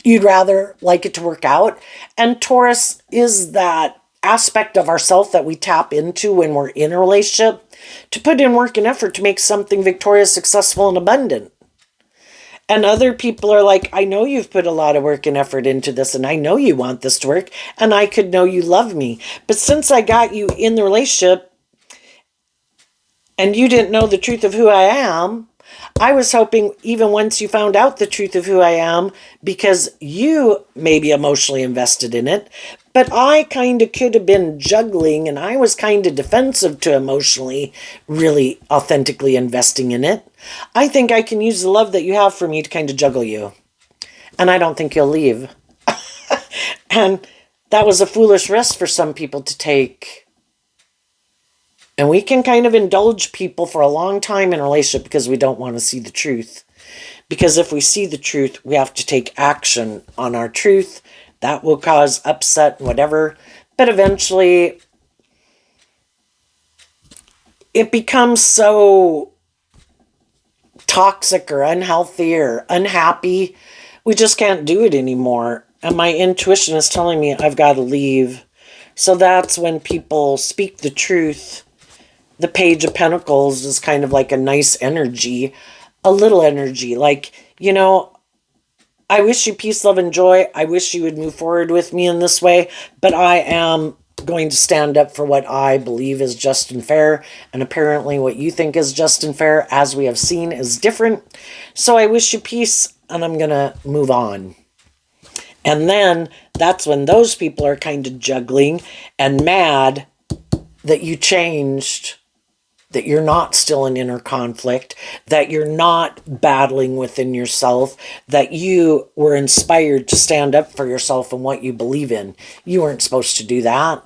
you'd rather like it to work out. And Taurus is that aspect of ourself that we tap into when we're in a relationship to put in work and effort to make something victorious, successful, and abundant. And other people are like, I know you've put a lot of work and effort into this, and I know you want this to work, and I could know you love me. But since I got you in the relationship and you didn't know the truth of who I am, I was hoping even once you found out the truth of who I am, because you may be emotionally invested in it, but I kind of could have been juggling, and I was kind of defensive to emotionally, really authentically investing in it. I think I can use the love that you have for me to kind of juggle you. And I don't think you'll leave. And that was a foolish risk for some people to take. And we can kind of indulge people for a long time in a relationship because we don't want to see the truth. Because if we see the truth, we have to take action on our truth. That will cause upset and whatever. But eventually, it becomes so toxic or unhealthy or unhappy. We just can't do it anymore. And my intuition is telling me I've got to leave. So that's when people speak the truth. The Page of Pentacles is kind of like a nice energy, a little energy. Like, you know, I wish you peace, love, and joy. I wish you would move forward with me in this way, but I am going to stand up for what I believe is just and fair, and apparently what you think is just and fair, as we have seen, is different. So I wish you peace, and I'm going to move on. And then that's when those people are kind of juggling and mad that you changed, that you're not still in inner conflict, that you're not battling within yourself, that you were inspired to stand up for yourself and what you believe in. You weren't supposed to do that.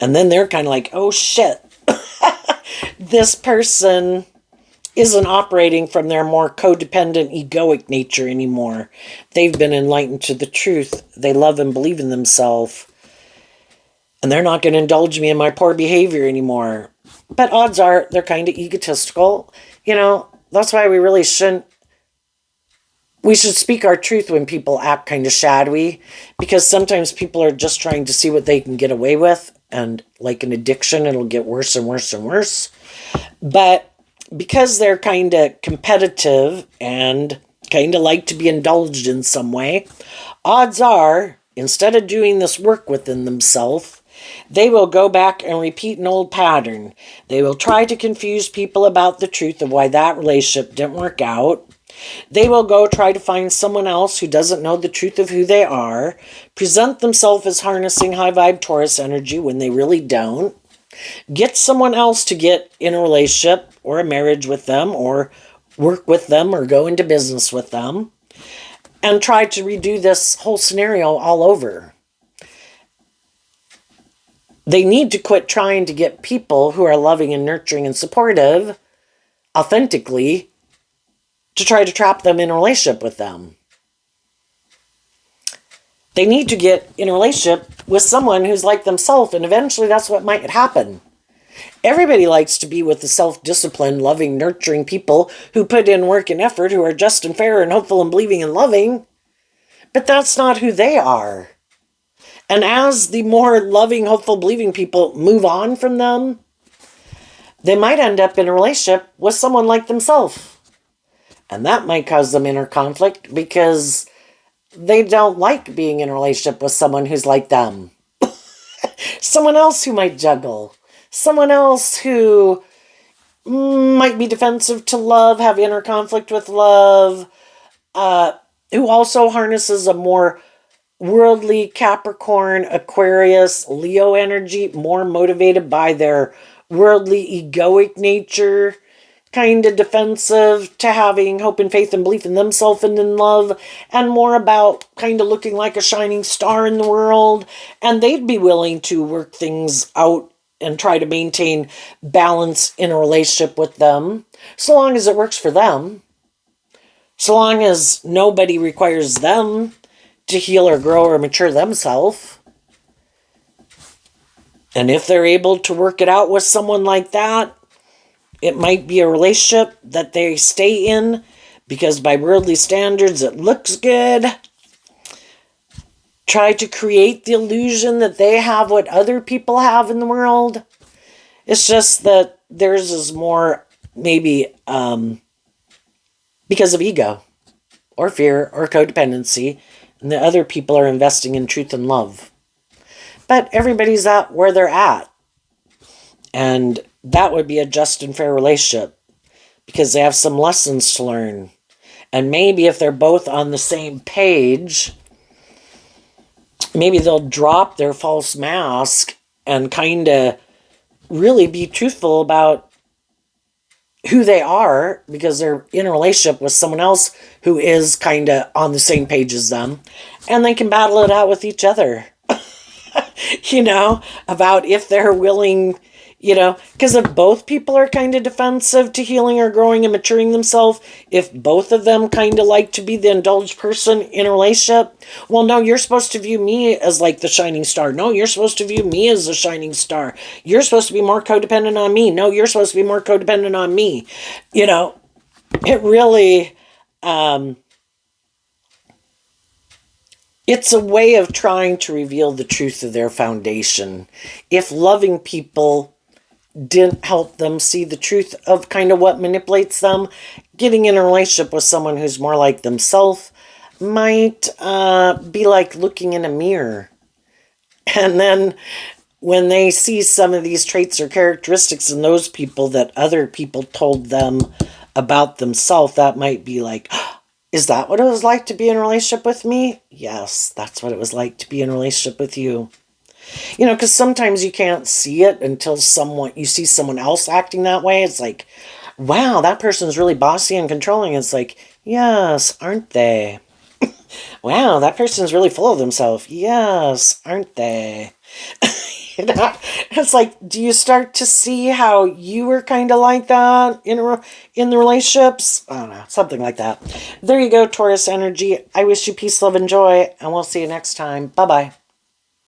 And then they're kind of like, oh shit, this person isn't operating from their more codependent, egoic nature anymore. They've been enlightened to the truth. They love and believe in themselves. And they're not going to indulge me in my poor behavior anymore. But odds are they're kind of egotistical. You know, that's why we should speak our truth when people act kind of shadowy, because sometimes people are just trying to see what they can get away with, and like an addiction, it'll get worse and worse and worse. But because they're kind of competitive and kind of like to be indulged in some way, odds are, instead of doing this work within themselves, they will go back and repeat an old pattern. They will try to confuse people about the truth of why that relationship didn't work out. They will go try to find someone else who doesn't know the truth of who they are, present themselves as harnessing high vibe Taurus energy when they really don't, get someone else to get in a relationship or a marriage with them, or work with them, or go into business with them, and try to redo this whole scenario all over. They need to quit trying to get people who are loving and nurturing and supportive authentically to try to trap them in a relationship with them. They need to get in a relationship with someone who's like themselves, and eventually that's what might happen. Everybody likes to be with the self-disciplined, loving, nurturing people who put in work and effort, who are just and fair and hopeful and believing and loving. But that's not who they are. And as the more loving, hopeful, believing people move on from them, they might end up in a relationship with someone like themselves. And that might cause them inner conflict because they don't like being in a relationship with someone who's like them. Someone else who might juggle. Someone else who might be defensive to love, have inner conflict with love, who also harnesses a more worldly Capricorn, Aquarius, Leo energy, more motivated by their worldly egoic nature, kind of defensive to having hope and faith and belief in themselves and in love, and more about kind of looking like a shining star in the world. And they'd be willing to work things out and try to maintain balance in a relationship with them, so long as it works for them, so long as nobody requires them to heal or grow or mature themselves. And if they're able to work it out with someone like that, it might be a relationship that they stay in because by worldly standards it looks good. Try to create the illusion that they have what other people have in the world. It's just that theirs is more maybe because of ego or fear or codependency, and the other people are investing in truth and love. But everybody's at where they're at. And that would be a just and fair relationship because they have some lessons to learn. And maybe if they're both on the same page, maybe they'll drop their false mask and kind of really be truthful about who they are, because they're in a relationship with someone else who is kind of on the same page as them, and they can battle it out with each other. About if they're willing, You know, because if both people are kind of defensive to healing or growing and maturing themselves, if both of them kind of like to be the indulged person in a relationship, well, no, you're supposed to view me as like the shining star. No, you're supposed to view me as the shining star. You're supposed to be more codependent on me. No, you're supposed to be more codependent on me. You know, it really, it's a way of trying to reveal the truth of their foundation. If loving people didn't help them see the truth of kind of what manipulates them, getting in a relationship with someone who's more like themselves might be like looking in a mirror. And then when they see some of these traits or characteristics in those people that other people told them about themselves, that might be like, is that what it was like to be in a relationship with me? Yes, that's what it was like to be in a relationship with you. You know, because sometimes you can't see it until you see someone else acting that way. It's like, wow, that person's really bossy and controlling. It's like, yes, aren't they? Wow, that person's really full of themselves. Yes, aren't they? You know, it's like, do you start to see how you were kind of like that in the relationships? I don't know, something like that. There you go, Taurus energy. I wish you peace, love, and joy, and we'll see you next time. Bye-bye.